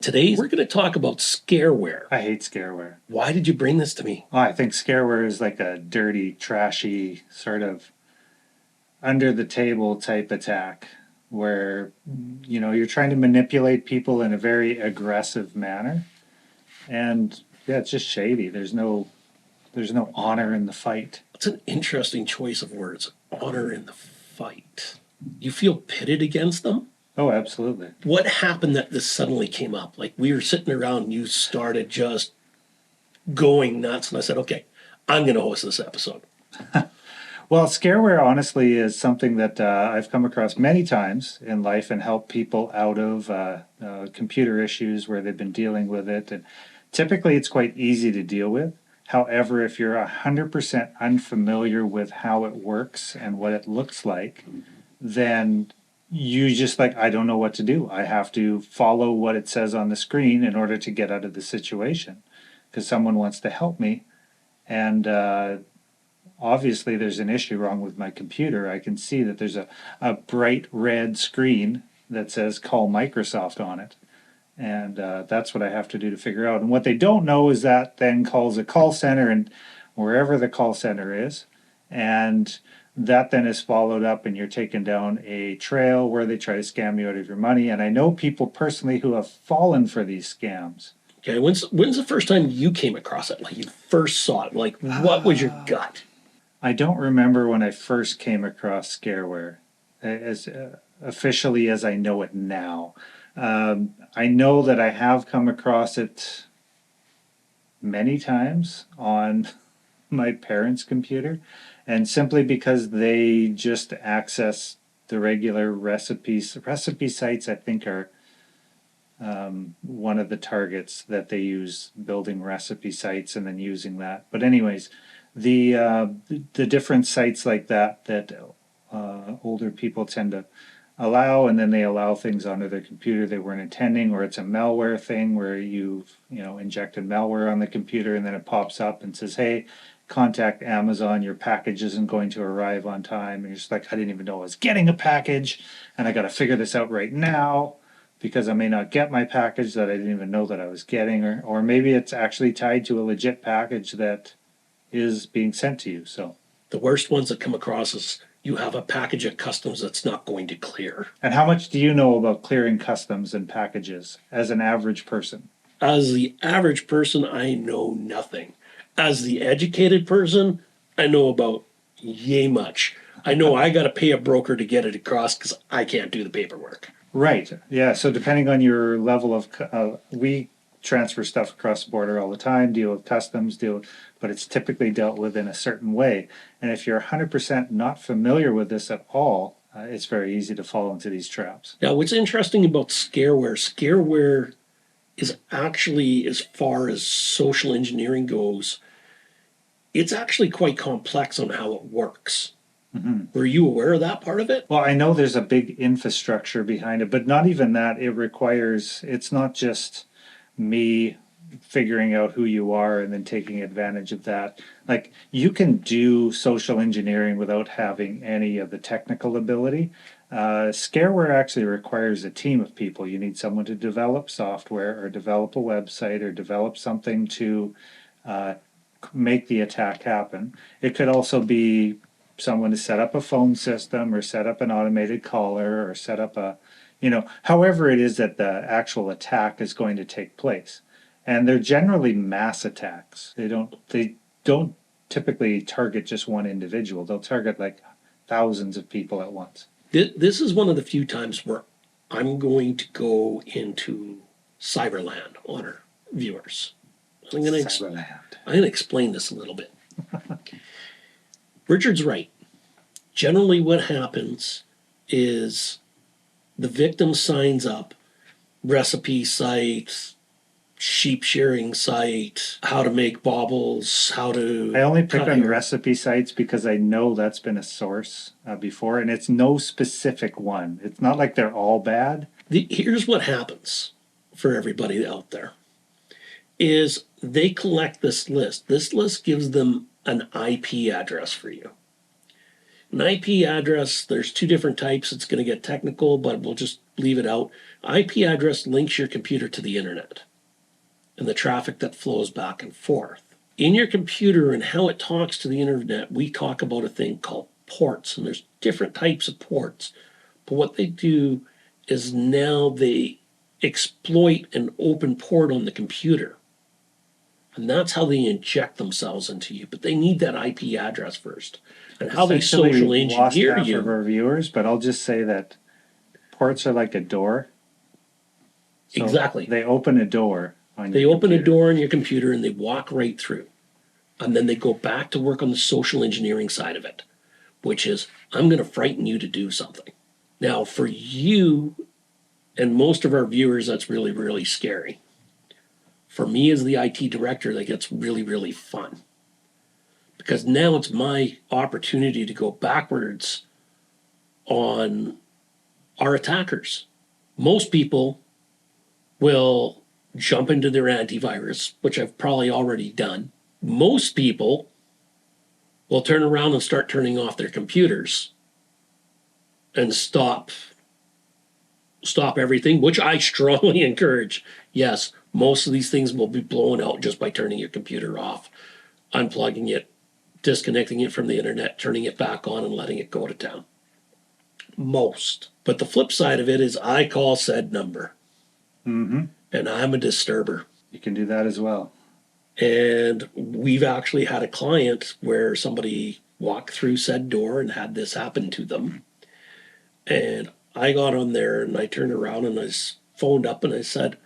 Today, we're going to talk about Scareware. I hate Scareware. Why did you bring this to me? Oh, I think Scareware is like a dirty, trashy, sort of under the table type attack where you're trying to manipulate people in a very aggressive manner. And yeah, it's just shady. There's no honor in the fight. It's an interesting choice of words. Honor in the fight. You feel pitted against them? Oh, absolutely. What happened that this suddenly came up? Like we were sitting around and you started just going nuts, and I said, okay, I'm going to host this episode. Well, Scareware honestly is something that I've come across many times in life and helped people out of computer issues where they've been dealing with it. And typically it's quite easy to deal with. However, if you're 100% unfamiliar with how it works and what it looks like, then you just like, I don't know what to do. I have to follow what it says on the screen in order to get out of the situation because someone wants to help me. And obviously there's an issue wrong with my computer. I can see that there's a bright red screen that says call Microsoft on it. And that's what I have to do to figure out. And what they don't know is that then calls a call center and wherever the call center is. And that then is followed up and you're taken down a trail where they try to scam you out of your money. And I know people personally who have fallen for these scams. Okay, when's the first time you came across it? Like you first saw it? Like what was your gut? I don't remember when I first came across Scareware as officially as I know it now. I know that I have come across it many times on my parents' computer, and simply because they just access the regular recipes. Recipe sites, I think, are one of the targets that they use, building recipe sites and then using that. But anyways, the different sites like that older people tend to allow, and then they allow things onto their computer they weren't intending, or it's a malware thing where you've injected malware on the computer and then it pops up and says, hey, contact Amazon, your package isn't going to arrive on time. And you're just like, I didn't even know I was getting a package and I got to figure this out right now because I may not get my package that I didn't even know that I was getting, or maybe it's actually tied to a legit package that is being sent to you. So The worst ones that come across is you have a package of customs that's not going to clear. and how much do you know about clearing customs and packages as an average person? As the average person, I know nothing. As the educated person, I know about yay much. I know I got to pay a broker to get it across because I can't do the paperwork. Right. Yeah. So depending on your level of, we transfer stuff across the border all the time, deal with customs, but it's typically dealt with in a certain way. And if you're 100% not familiar with this at all, it's very easy to fall into these traps. Now, what's interesting about Scareware is actually, as far as social engineering goes, it's actually quite complex on how it works. Were you aware of that part of it? Well, I know there's a big infrastructure behind it, but not even that. It's not just me figuring out who you are and then taking advantage of that. Like, you can do social engineering without having any of the technical ability. Scareware actually requires a team of people. You need someone to develop software or develop a website or develop something to make the attack happen. It could also be someone to set up a phone system or set up an automated caller or set up however it is that the actual attack is going to take place. And they're generally mass attacks. They don't typically target just one individual. They'll target like thousands of people at once. This is one of the few times where I'm going to go into Cyberland on our viewers. I'm going to explain this a little bit. Richard's right. Generally, what happens is the victim signs up, recipe site, sheep shearing site, how to make baubles, how to... I only pick on recipe sites because I know that's been a source before, and it's no specific one. It's not like they're all bad. Here's what happens for everybody out there, is they collect this list. This list gives them an IP address for you. An IP address, there's two different types. It's going to get technical, but we'll just leave it out. IP address links your computer to the internet and the traffic that flows back and forth. In your computer and how it talks to the internet, we talk about a thing called ports, and there's different types of ports. But what they do is now they exploit an open port on the computer. And that's how they inject themselves into you. But they need that IP address first. And how they Essentially, social we've lost engineer half of you. our viewers, but I'll just say that ports are like a door. So Exactly. they open a door on They your open a computer. door on your computer and they walk right through. And then they go back to work on the social engineering side of it, which is, I'm going to frighten you to do something. Now, for you and most of our viewers, that's really, really scary. For me as the IT director, that gets really, really fun. Because now it's my opportunity to go backwards on our attackers. Most people will jump into their antivirus, which I've probably already done. Most people will turn around and start turning off their computers and stop everything, which I strongly encourage. Yes, most of these things will be blown out just by turning your computer off, unplugging it, disconnecting it from the internet, turning it back on, and letting it go to town. Most. But the flip side of it is I call said number. Mm-hmm. And I'm a disturber. You can do that as well. And we've actually had a client where somebody walked through said door and had this happen to them. And I got on there and I turned around and I phoned up and I said,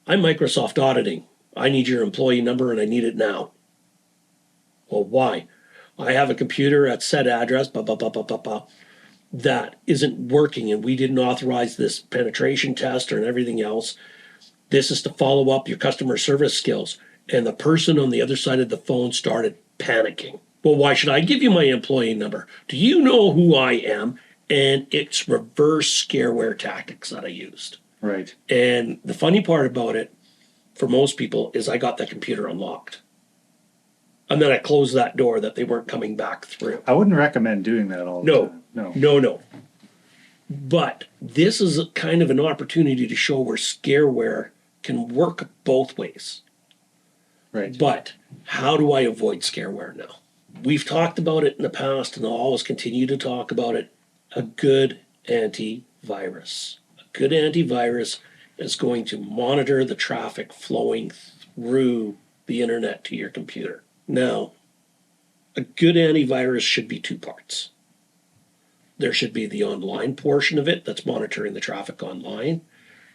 I'm Microsoft Auditing. I need your employee number and I need it now. Well, why? I have a computer at said address, that isn't working and we didn't authorize this penetration test or everything else. This is to follow up your customer service skills. And the person on the other side of the phone started panicking. Well, why should I give you my employee number? Do you know who I am? And it's reverse scareware tactics that I used. Right. And the funny part about it, for most people, is I got the computer unlocked. And then I closed that door that they weren't coming back through. I wouldn't recommend doing that all the time. No. But this is kind of an opportunity to show where scareware can work both ways. Right. But how do I avoid scareware now? We've talked about it in the past, and I'll always continue to talk about it. A good antivirus. A good antivirus is going to monitor the traffic flowing through the internet to your computer. Now, a good antivirus should be two parts. There should be the online portion of it that's monitoring the traffic online,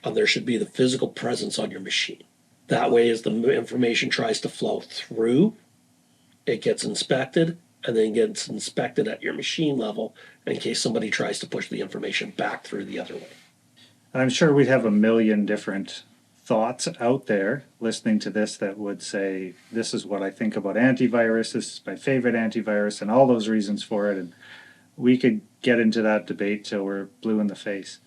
and there should be the physical presence on your machine. That way, as the information tries to flow through, it gets inspected and then gets inspected at your machine level in case somebody tries to push the information back through the other way. And I'm sure we'd have a million different thoughts out there listening to this that would say, this is what I think about antivirus, this is my favorite antivirus, and all those reasons for it. And we could get into that debate till we're blue in the face.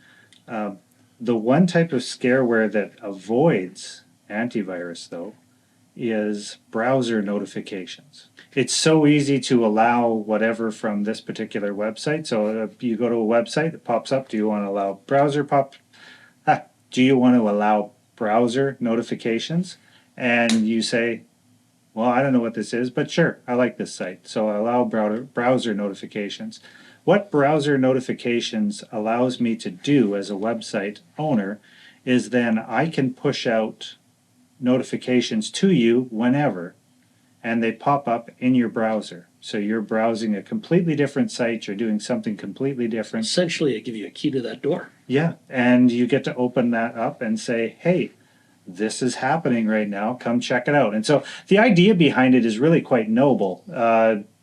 The one type of scareware that avoids antivirus, though, is browser notifications. It's so easy to allow whatever from this particular website. So you go to a website, it pops up. Do you want to allow Do you want to allow browser notifications? And you say, well, I don't know what this is, but sure, I like this site. So I allow browser notifications. What browser notifications allows me to do as a website owner is then I can push out notifications to you whenever, and they pop up in your browser. So you're browsing a completely different site, you're doing something completely different. Essentially, I give you a key to that door. Yeah, and you get to open that up and say, hey, this is happening right now, come check it out. And so the idea behind it is really quite noble.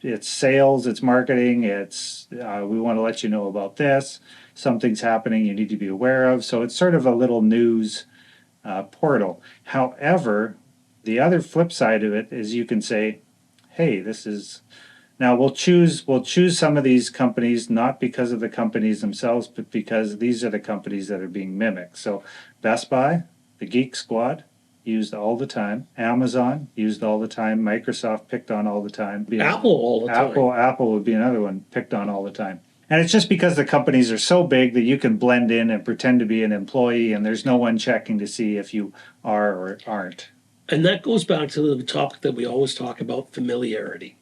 It's sales, it's marketing, it's we want to let you know about this, something's happening you need to be aware of. So it's sort of a little news portal. However, the other flip side of it is you can say, hey, this is, now we'll choose some of these companies not because of the companies themselves, but because these are the companies that are being mimicked. So Best Buy, the Geek Squad, used all the time. Amazon used all the time. Microsoft picked on all the time. Apple all the time. Apple would be another one picked on all the time. And it's just because the companies are so big that you can blend in and pretend to be an employee, and there's no one checking to see if you are or aren't. And that goes back to the topic that we always talk about, familiarity.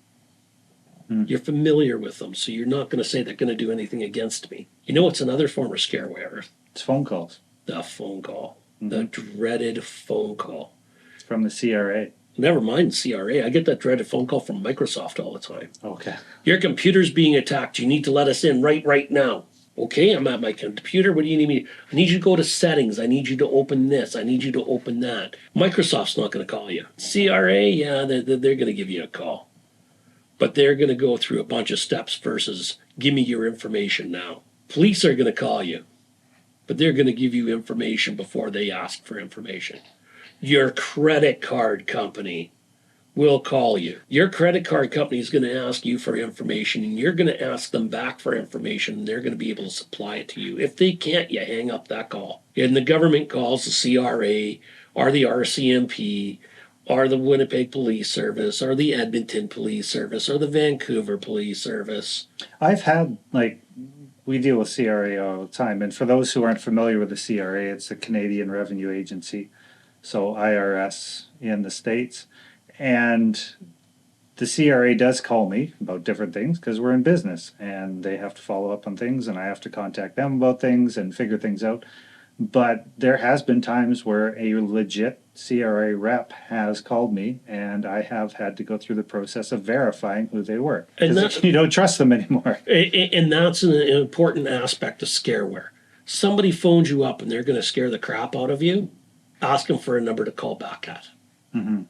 You're familiar with them, so you're not going to say they're going to do anything against me. You know what's another form of scareware? It's phone calls. The phone call. The dreaded phone call. It's from the CRA. Never mind CRA. I get that dreaded phone call from Microsoft all the time. Okay. Your computer's being attacked. You need to let us in right now. Okay, I'm at my computer. What do you need me? I need you to go to settings. I need you to open this. I need you to open that. Microsoft's not going to call you. CRA, yeah, they're going to give you a call. But they're going to go through a bunch of steps versus give me your information now. Police are going to call you, but they're going to give you information before they ask for information. Your credit card company will call you. Your credit card company is going to ask you for information, and you're going to ask them back for information, and they're going to be able to supply it to you. If they can't, you hang up that call. And the government calls the CRA or the RCMP or the Winnipeg Police Service or the Edmonton Police Service or the Vancouver Police Service. I've had, we deal with CRA all the time. And for those who aren't familiar with the CRA, it's the Canadian Revenue Agency, so IRS in the States. And the CRA does call me about different things because we're in business and they have to follow up on things and I have to contact them about things and figure things out. But there has been times where a legit CRA rep has called me and I have had to go through the process of verifying who they were. Because you don't trust them anymore. And that's an important aspect of scareware. Somebody phones you up and they're going to scare the crap out of you. Ask them for a number to call back at. Mm-hmm.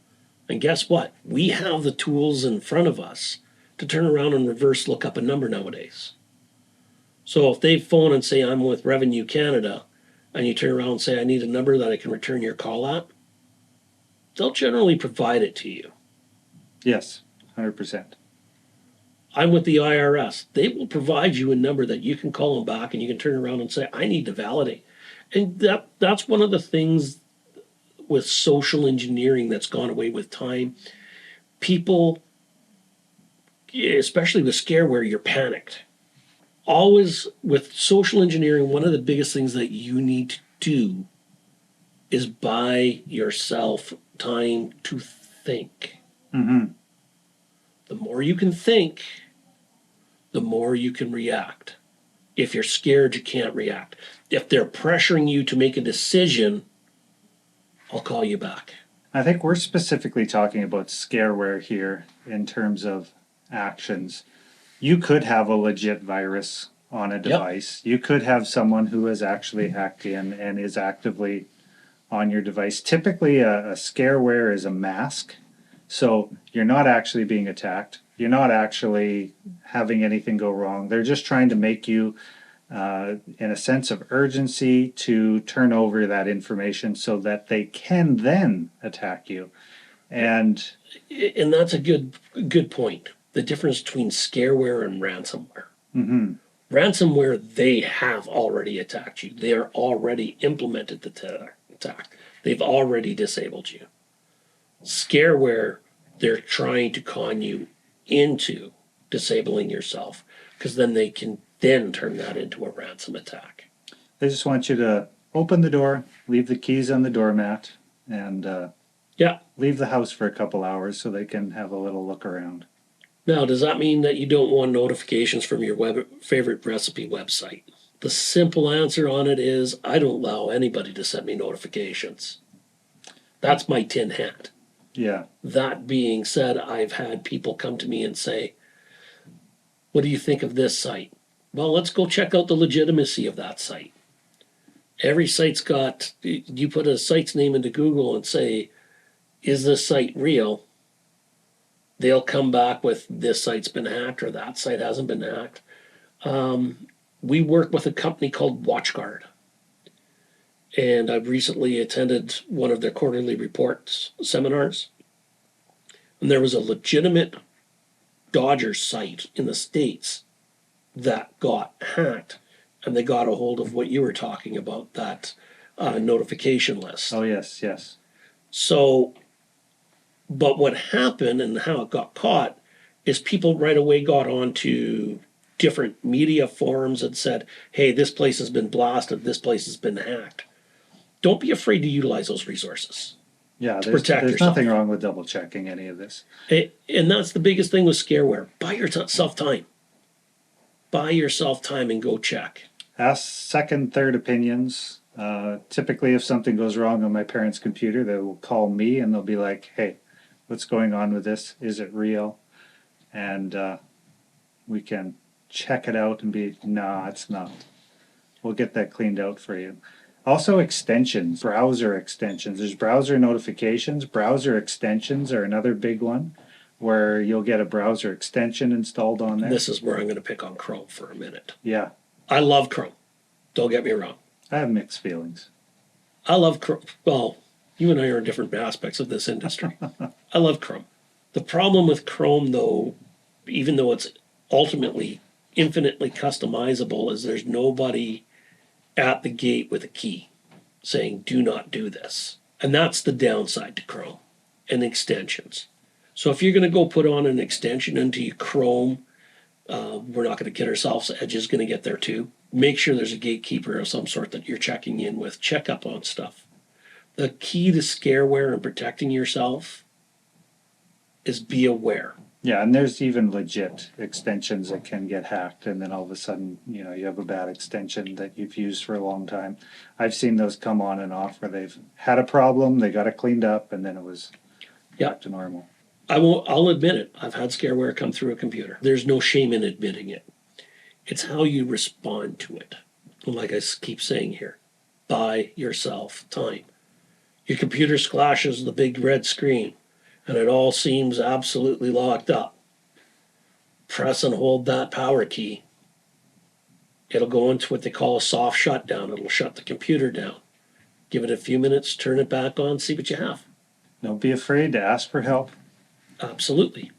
And guess what? We have the tools in front of us to turn around and reverse look up a number nowadays. So if they phone and say, I'm with Revenue Canada, and you turn around and say, I need a number that I can return your call at, they'll generally provide it to you. Yes, 100%. I'm with the IRS. They will provide you a number that you can call them back and you can turn around and say, I need to validate. And that's one of the things with social engineering that's gone away with time. People, especially with scareware, you're panicked. Always with social engineering, one of the biggest things that you need to do is buy yourself time to think. Mm-hmm. The more you can think, the more you can react. If you're scared, you can't react. If they're pressuring you to make a decision, I'll call you back. I think we're specifically talking about scareware here in terms of actions. You could have a legit virus on a device. Yep. You could have someone who has actually hacked in and is actively on your device. Typically, a scareware is a mask. So you're not actually being attacked. You're not actually having anything go wrong. They're just trying to make you, in a sense of urgency, to turn over that information so that they can then attack you. And that's a good point. The difference between scareware and ransomware. Mm-hmm. Ransomware, they have already attacked you. They are already implemented the attack. They've already disabled you. Scareware, they're trying to con you into disabling yourself because then they can then turn that into a ransom attack. They just want you to open the door, leave the keys on the doormat, and leave the house for a couple hours so they can have a little look around. Now, does that mean that you don't want notifications from your favorite recipe website? The simple answer on it is I don't allow anybody to send me notifications. That's my tin hat. Yeah. That being said, I've had people come to me and say, what do you think of this site? Well, let's go check out the legitimacy of that site. Every site's got, you put a site's name into Google and say, is this site real? They'll come back with this site's been hacked or that site hasn't been hacked. We work with a company called WatchGuard. And I've recently attended one of their quarterly reports seminars. And there was a legitimate Dodgers site in the States that got hacked. And they got a hold of what you were talking about, that notification list. Oh, yes, yes. So, but what happened and how it got caught is people right away got onto different media forums and said, hey, this place has been blasted, this place has been hacked. Don't be afraid to utilize those resources Yeah, to there's protect there's yourself. nothing wrong with double checking any of this. And that's the biggest thing with Scareware. Buy yourself time. Buy yourself time and go check. Ask second, third opinions. Typically, if something goes wrong on my parents' computer, they will call me and they'll be like, "Hey, what's going on with this? Is it real?" And we can check it out and be, "Nah, it's not. We'll get that cleaned out for you." Also, extensions, browser extensions. There's browser notifications. Browser extensions are another big one where you'll get a browser extension installed on there. This is where I'm going to pick on Chrome for a minute. Yeah, I love Chrome. Don't get me wrong. I have mixed feelings. I love Chrome. Well, you and I are in different aspects of this industry. I love Chrome. The problem with Chrome, though, even though it's ultimately infinitely customizable, is there's nobody at the gate with a key saying, do not do this. And that's the downside to Chrome and extensions. So if you're going to go put on an extension into your Chrome, we're not going to kid ourselves. Edge is going to get there too. Make sure there's a gatekeeper of some sort that you're checking in with. Check up on stuff. The key to Scareware and protecting yourself is be aware. Yeah, and there's even legit extensions that can get hacked, and then all of a sudden, you have a bad extension that you've used for a long time. I've seen those come on and off where they've had a problem, they got it cleaned up, and then it was back to normal. I'll admit it. I've had Scareware come through a computer. There's no shame in admitting it. It's how you respond to it. And like I keep saying here, buy yourself time. Your computer splashes the big red screen and it all seems absolutely locked up. Press and hold that power key. It'll go into what they call a soft shutdown. It'll shut the computer down. Give it a few minutes, turn it back on, see what you have. Don't be afraid to ask for help. Absolutely.